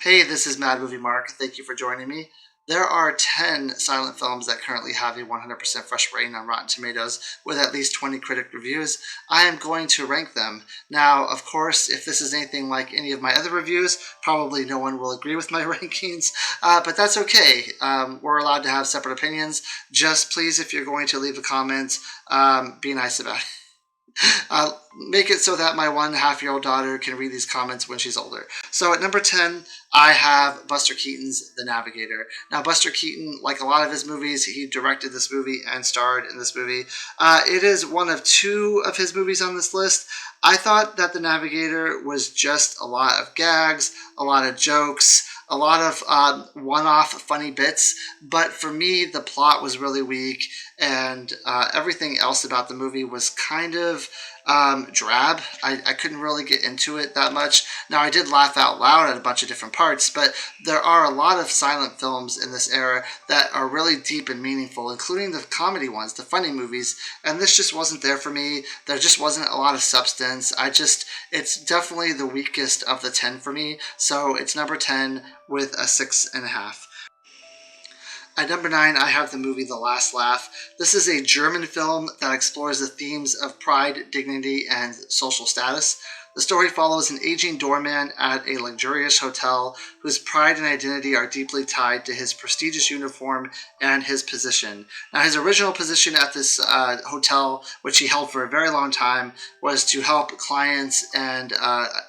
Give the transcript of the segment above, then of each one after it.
Hey, this is Mad Movie Mark. Thank you for joining me. There are 10 silent films that currently have a 100% fresh rating on Rotten Tomatoes with at least 20 critic reviews. I am going to rank them. Now, of course, if this is anything like any of my other reviews, probably no one will agree with my rankings, but that's okay. We're allowed to have separate opinions. Just please, if you're going to leave a comment, be nice about it. Make it so that my 1.5-year-old daughter can read these comments when she's older. So at number 10, I have Buster Keaton's The Navigator. Now, Buster Keaton, like a lot of his movies, he directed this movie and starred in this movie. It is one of two of his movies on this list. I thought that The Navigator was just a lot of gags, a lot of jokes, a lot of one-off funny bits, but for me, the plot was really weak, and everything else about the movie was kind of drab. I couldn't really get into it that much. Now, I did laugh out loud at a bunch of different parts, but there are a lot of silent films in this era that are really deep and meaningful, including the comedy ones, the funny movies, and this just wasn't there for me. There just wasn't a lot of substance. It's definitely the weakest of the 10 for me, so it's number 10 with a 6.5. At number 9, I have the movie The Last Laugh. This is a German film that explores the themes of pride, dignity, and social status. The story follows an aging doorman at a luxurious hotel whose pride and identity are deeply tied to his prestigious uniform and his position. Now, his original position at this hotel, which he held for a very long time, was to help clients and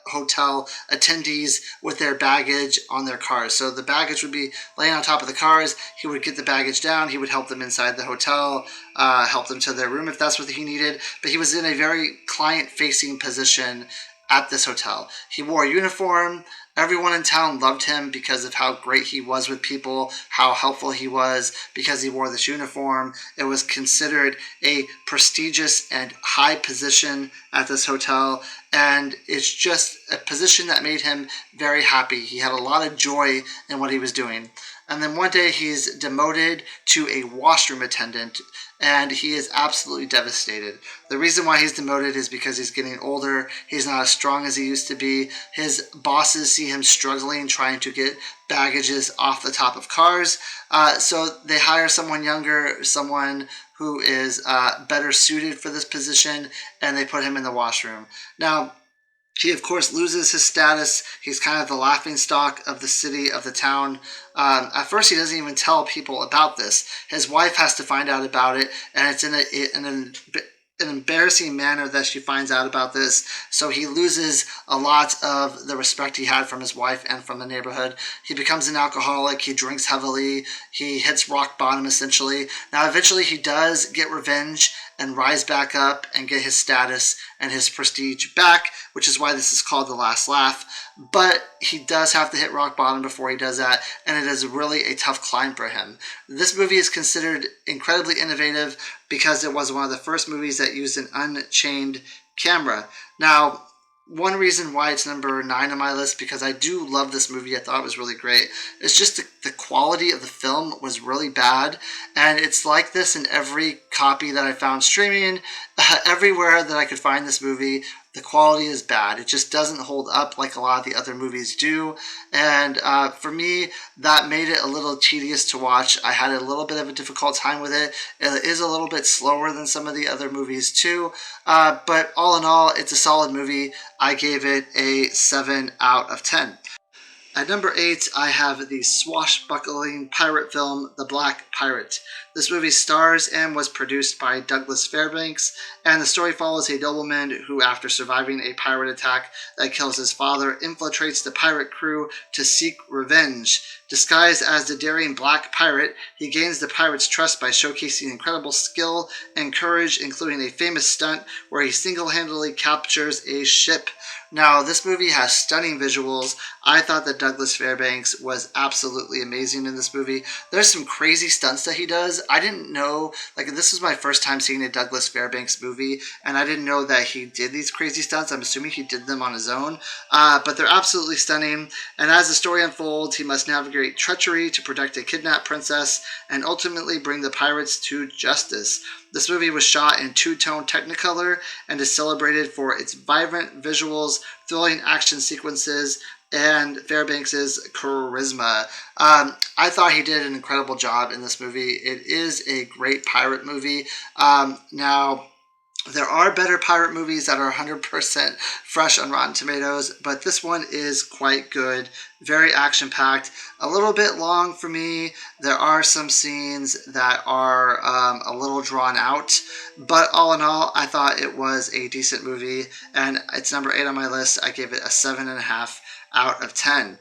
hotel attendees with their baggage on their cars. So the baggage would be laying on top of the cars. He would get the baggage down. He would help them inside the hotel, help them to their room if that's what he needed. But he was in a very client-facing position at this hotel. He wore a uniform. Everyone in town loved him because of how great he was with people, how helpful he was because he wore this uniform. It was considered a prestigious and high position at this hotel, and it's just a position that made him very happy. He had a lot of joy in what he was doing. And then one day he's demoted to a washroom attendant, and he is absolutely devastated. The reason why he's demoted is because he's getting older. He's not as strong as he used to be. His bosses see him struggling trying to get baggages off the top of cars. So they hire someone younger, someone who is better suited for this position, and they put him in the washroom. Now, he, of course, loses his status. He's kind of the laughingstock of the city, of the town. At first, he doesn't even tell people about this. His wife has to find out about it, and it's in an embarrassing manner that she finds out about this. So he loses a lot of the respect he had from his wife and from the neighborhood. He becomes an alcoholic. He drinks heavily. He hits rock bottom, essentially. Now, eventually, he does get revenge and rise back up and get his status and his prestige back, which is why this is called The Last Laugh. But he does have to hit rock bottom before he does that, and it is really a tough climb for him. This movie is considered incredibly innovative because it was one of the first movies that used an unchained camera. Now, one reason why it's number 9 on my list, because I do love this movie, I thought it was really great, it's just the quality of the film was really bad, and it's like this in every copy that I found streaming. Everywhere that I could find this movie, the quality is bad. It just doesn't hold up like a lot of the other movies do, and for me, that made it a little tedious to watch. I had a little bit of a difficult time with it. It is a little bit slower than some of the other movies too, but all in all, it's a solid movie. I gave it a 7 out of 10. At number 8, I have the swashbuckling pirate film, The Black Pirate. This movie stars and was produced by Douglas Fairbanks, and the story follows a nobleman who, after surviving a pirate attack that kills his father, infiltrates the pirate crew to seek revenge. Disguised as the daring Black Pirate, he gains the pirates' trust by showcasing incredible skill and courage, including a famous stunt where he single-handedly captures a ship. Now, this movie has stunning visuals. I thought that Douglas Fairbanks was absolutely amazing in this movie. There's some crazy stunts that he does. I didn't know, this was my first time seeing a Douglas Fairbanks movie, and I didn't know that he did these crazy stunts. I'm assuming he did them on his own, but they're absolutely stunning. And as the story unfolds, he must navigate treachery to protect a kidnapped princess and ultimately bring the pirates to justice. This movie was shot in two-tone Technicolor and is celebrated for its vibrant visuals, thrilling action sequences, and Fairbanks's charisma. I thought he did an incredible job in this movie. It is a great pirate movie. Now, there are better pirate movies that are 100% fresh on Rotten Tomatoes, but this one is quite good. Very action packed. A little bit long for me. There are some scenes that are a little drawn out, but all in all, I thought it was a decent movie, and it's number 8 on my list. I gave it a 7.5 out of 10.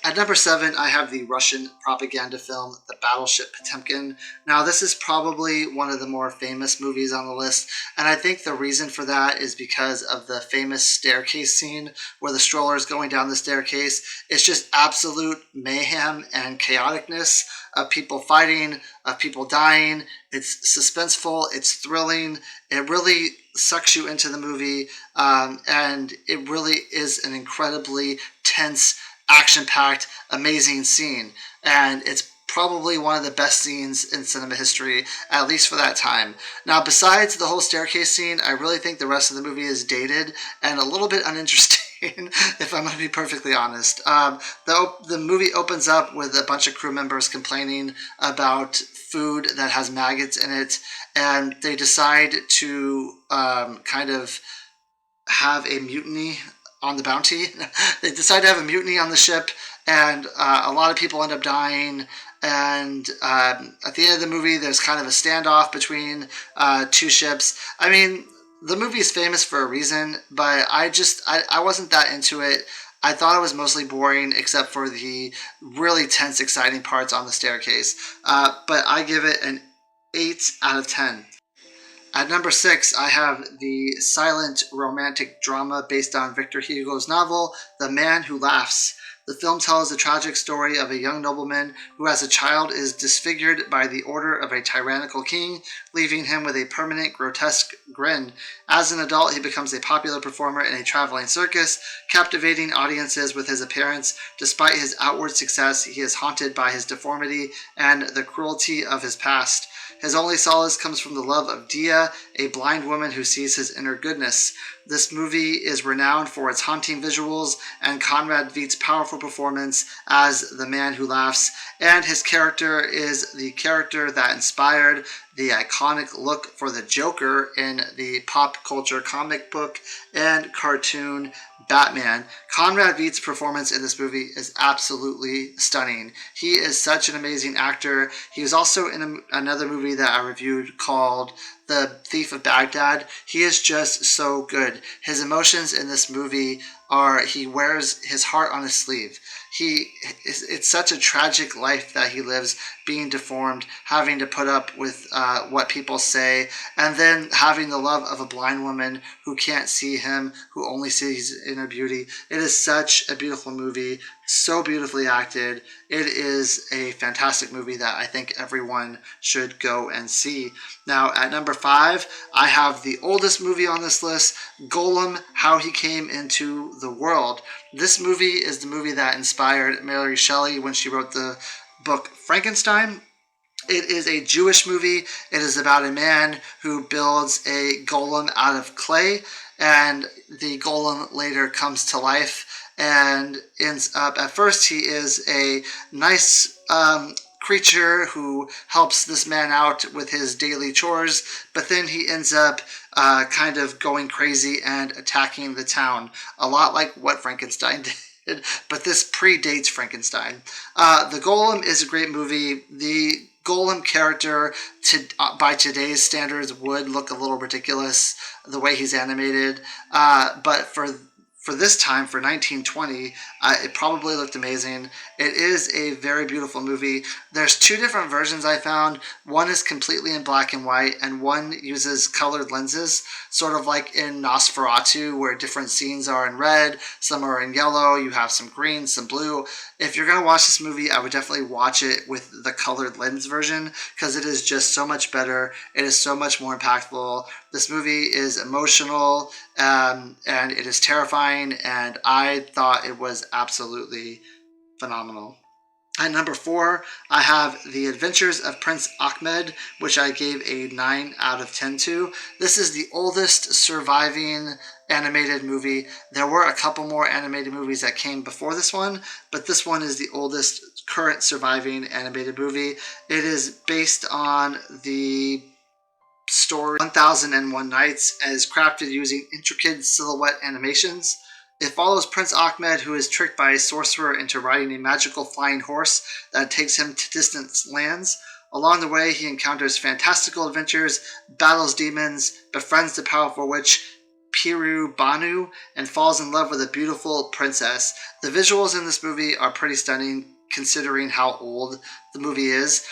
At number 7, I have the Russian propaganda film, The Battleship Potemkin. Now, this is probably one of the more famous movies on the list, and I think the reason for that is because of the famous staircase scene where the stroller is going down the staircase. It's just absolute mayhem and chaoticness of people fighting, of people dying. It's suspenseful, it's thrilling, it really sucks you into the movie, and it really is an incredibly tense, action-packed, amazing scene, and it's probably one of the best scenes in cinema history, at least for that time. Now, besides the whole staircase scene, I really think the rest of the movie is dated and a little bit uninteresting, if I'm going to be perfectly honest. The movie opens up with a bunch of crew members complaining about food that has maggots in it, and they decide to kind of have a mutiny on the Bounty. They decide to have a mutiny on the ship, and a lot of people end up dying. And at the end of the movie, there's kind of a standoff between two ships. I mean, the movie is famous for a reason, but I wasn't that into it. I thought it was mostly boring, except for the really tense, exciting parts on the staircase. But I give it an 8 out of 10. At number 6, I have the silent romantic drama based on Victor Hugo's novel, The Man Who Laughs. The film tells the tragic story of a young nobleman who as a child is disfigured by the order of a tyrannical king, leaving him with a permanent grotesque grin. As an adult, he becomes a popular performer in a traveling circus, captivating audiences with his appearance. Despite his outward success, he is haunted by his deformity and the cruelty of his past. His only solace comes from the love of Dia, a blind woman who sees his inner goodness. This movie is renowned for its haunting visuals and Conrad Veitz's powerful performance as the Man Who Laughs, and his character is the character that inspired the iconic look for the Joker in the pop culture comic book and cartoon Batman. Conrad Veitz's performance in this movie is absolutely stunning. He is such an amazing actor. He was also in another movie that I reviewed called The Thief of Baghdad. He is just so good. His emotions in this movie are he wears his heart on his sleeve. It's such a tragic life that he lives, being deformed, having to put up with what people say, and then having the love of a blind woman who can't see him, who only sees his inner beauty. It is such a beautiful movie, so beautifully acted. It is a fantastic movie that I think everyone should go and see. Now, at number 5, I have the oldest movie on this list, Golem, How He Came into the World. This movie is the movie that inspired Mary Shelley when she wrote the book Frankenstein. It is a Jewish movie. It is about a man who builds a golem out of clay, and the golem later comes to life and ends up, at first he is a nice creature who helps this man out with his daily chores, but then he ends up kind of going crazy and attacking the town, a lot like what Frankenstein did, but this predates Frankenstein. The Golem is a great movie. The Golem character, by today's standards, would look a little ridiculous the way he's animated, but for this time, for 1920, it probably looked amazing. It is a very beautiful movie. There's 2 different versions I found. One is completely in black and white, and one uses colored lenses, sort of like in Nosferatu, where different scenes are in red, some are in yellow, you have some green, some blue. If you're going to watch this movie, I would definitely watch it with the colored lens version, because it is just so much better. It is so much more impactful. This movie is emotional, and it is terrifying, and I thought it was absolutely phenomenal. At number 4, I have The Adventures of Prince Ahmed, which I gave a 9 out of 10 to. This is the oldest surviving animated movie. There were a couple more animated movies that came before this one, but this one is the oldest current surviving animated movie. It is based on the story 1001 Nights and is crafted using intricate silhouette animations. It follows Prince Ahmed, who is tricked by a sorcerer into riding a magical flying horse that takes him to distant lands. Along the way, he encounters fantastical adventures, battles demons, befriends the powerful witch Piru Banu, and falls in love with a beautiful princess. The visuals in this movie are pretty stunning considering how old the movie is.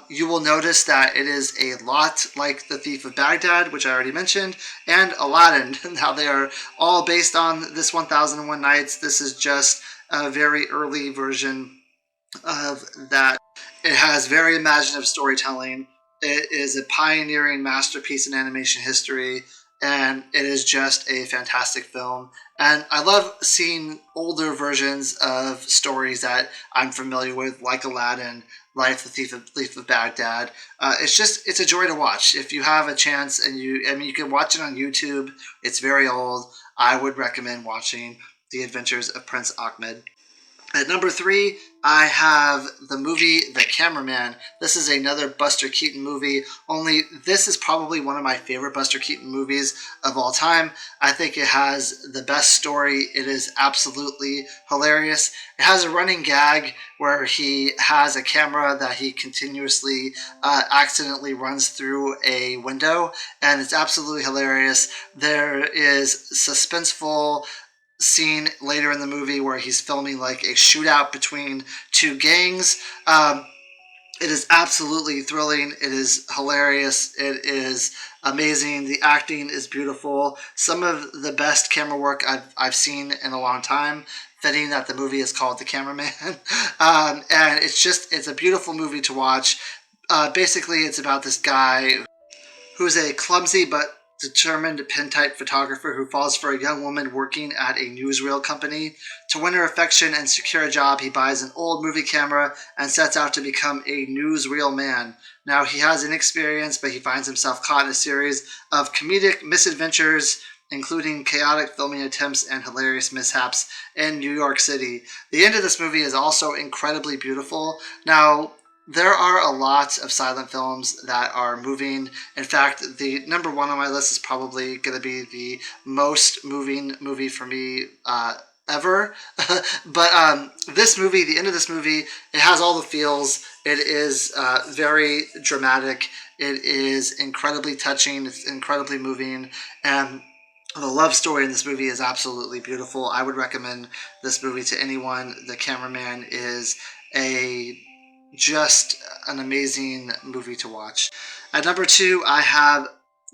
You will notice that it is a lot like The Thief of Baghdad, which I already mentioned, and Aladdin. Now they are all based on this 1001 Nights. This is just a very early version of that. It has very imaginative storytelling. It is a pioneering masterpiece in animation history, and it is just a fantastic film. And I love seeing older versions of stories that I'm familiar with, like Aladdin, like The Thief of Baghdad. It's a joy to watch. If you have a chance and you can watch it on YouTube. It's very old. I would recommend watching The Adventures of Prince Ahmed. At number 3, I have the movie The Cameraman. This is another Buster Keaton movie, only this is probably one of my favorite Buster Keaton movies of all time. I think it has the best story. It is absolutely hilarious. It has a running gag where he has a camera that he continuously accidentally runs through a window, and it's absolutely hilarious. There is suspenseful scene later in the movie where he's filming like a shootout between two gangs. It is absolutely thrilling. It is hilarious. It is amazing. The acting is beautiful. Some of the best camera work I've seen in a long time. Fitting that the movie is called The Cameraman. And it's a beautiful movie to watch. Basically, it's about this guy who's a clumsy but determined pen-type photographer who falls for a young woman working at a newsreel company. To win her affection and secure a job, he buys an old movie camera and sets out to become a newsreel man. Now, he has inexperience, but he finds himself caught in a series of comedic misadventures, including chaotic filming attempts and hilarious mishaps in New York City. The end of this movie is also incredibly beautiful. Now, there are a lot of silent films that are moving. In fact, the number 1 on my list is probably going to be the most moving movie for me ever. But this movie, the end of this movie, it has all the feels. It is very dramatic. It is incredibly touching. It's incredibly moving. And the love story in this movie is absolutely beautiful. I would recommend this movie to anyone. The Cameraman is just an amazing movie to watch. At number 2, I have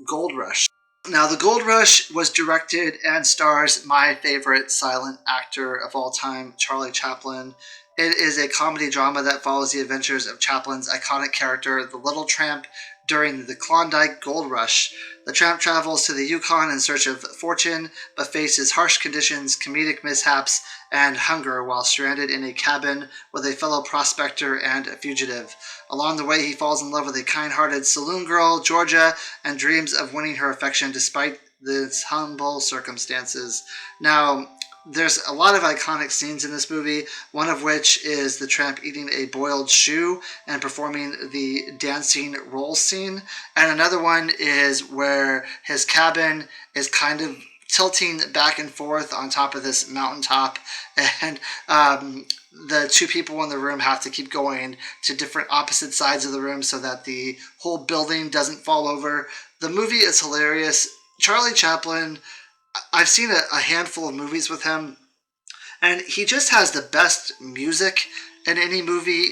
Gold Rush. Now, The Gold Rush was directed and stars my favorite silent actor of all time, Charlie Chaplin. It is a comedy drama that follows the adventures of Chaplin's iconic character, the Little Tramp, during the Klondike Gold Rush. The tramp travels to the Yukon in search of fortune, but faces harsh conditions, comedic mishaps, and hunger while stranded in a cabin with a fellow prospector and a fugitive. Along the way, he falls in love with a kind-hearted saloon girl, Georgia, and dreams of winning her affection despite its humble circumstances. Now, there's a lot of iconic scenes in this movie, one of which is the tramp eating a boiled shoe and performing the dancing roll scene. And another one is where his cabin is kind of tilting back and forth on top of this mountaintop, and the two people in the room have to keep going to different opposite sides of the room so that the whole building doesn't fall over. The movie is hilarious. Charlie Chaplin, I've seen a handful of movies with him, and he just has the best music in any movie,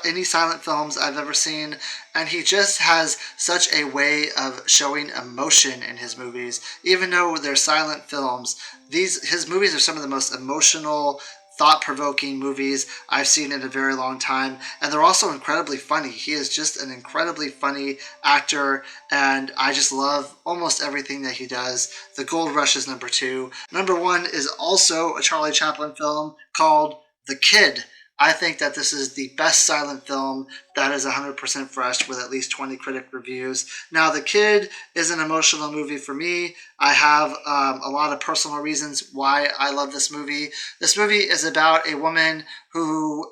any silent films I've ever seen, and he just has such a way of showing emotion in his movies. Even though they're silent films, his movies are some of the most emotional, thought-provoking movies I've seen in a very long time, and they're also incredibly funny. He is just an incredibly funny actor, and I just love almost everything that he does. The Gold Rush is number 2. Number 1 is also a Charlie Chaplin film called The Kid. I think that this is the best silent film that is 100% fresh with at least 20 critic reviews. Now, The Kid is an emotional movie for me. I have a lot of personal reasons why I love this movie. This movie is about a woman who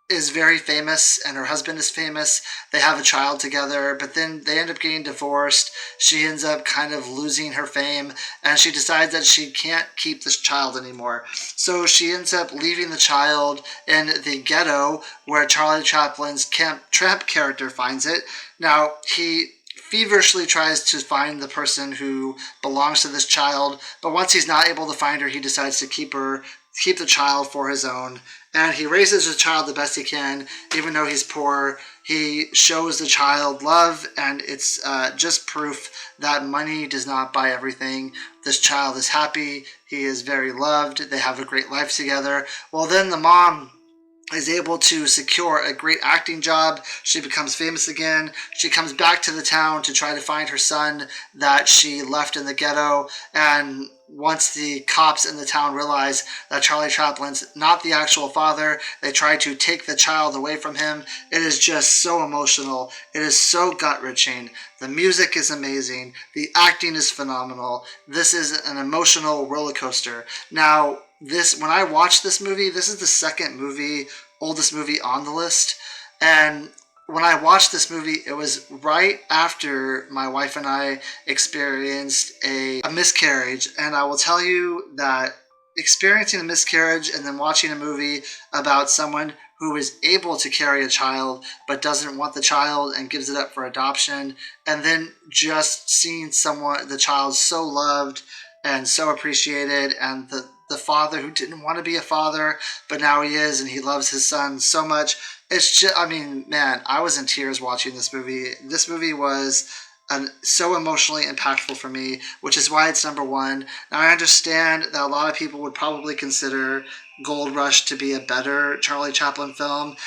is very famous and her husband is famous. They have a child together, but then they end up getting divorced. She ends up kind of losing her fame and she decides that she can't keep this child anymore. So she ends up leaving the child in the ghetto where Charlie Chaplin's Tramp character finds it. Now, he feverishly tries to find the person who belongs to this child, but once he's not able to find her, he decides to keep the child for his own. And he raises the child the best he can, even though he's poor. He shows the child love, and it's just proof that money does not buy everything. This child is happy. He is very loved. They have a great life together. Well, then the mom is able to secure a great acting job. She becomes famous again. She comes back to the town to try to find her son that she left in the ghetto. And once the cops in the town realize that Charlie Chaplin's not the actual father, they try to take the child away from him. It is just so emotional. It is so gut-wrenching. The music is amazing. The acting is phenomenal. This is an emotional roller coaster. Now, when I watched this movie, this is the oldest movie on the list. And when I watched this movie, it was right after my wife and I experienced a miscarriage. And I will tell you that experiencing a miscarriage and then watching a movie about someone who is able to carry a child but doesn't want the child and gives it up for adoption, and then just seeing the child so loved and so appreciated, and the father who didn't want to be a father, but now he is, and he loves his son so much. It's just, I mean, man, I was in tears watching this movie. This movie was so emotionally impactful for me, which is why it's number one. Now, I understand that a lot of people would probably consider Gold Rush to be a better Charlie Chaplin film.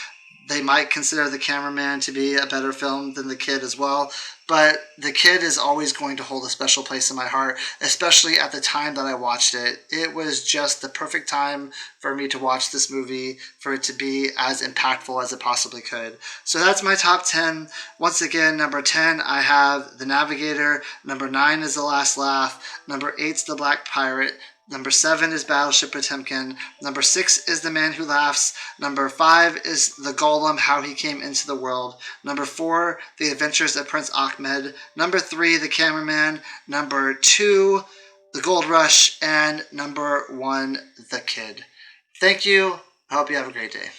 They might consider The Cameraman to be a better film than The Kid as well. But The Kid is always going to hold a special place in my heart, especially at the time that I watched it. It was just the perfect time for me to watch this movie, for it to be as impactful as it possibly could. So that's my top 10. Once again, number 10, I have The Navigator. Number 9 is The Last Laugh. Number 8 is The Black Pirate. Number 7 is Battleship Potemkin. Number 6 is The Man Who Laughs. Number 5 is The Golem, How He Came Into the World. Number 4, The Adventures of Prince Ahmed. Number 3, The Cameraman. Number 2, The Gold Rush. And number 1, The Kid. Thank you. I hope you have a great day.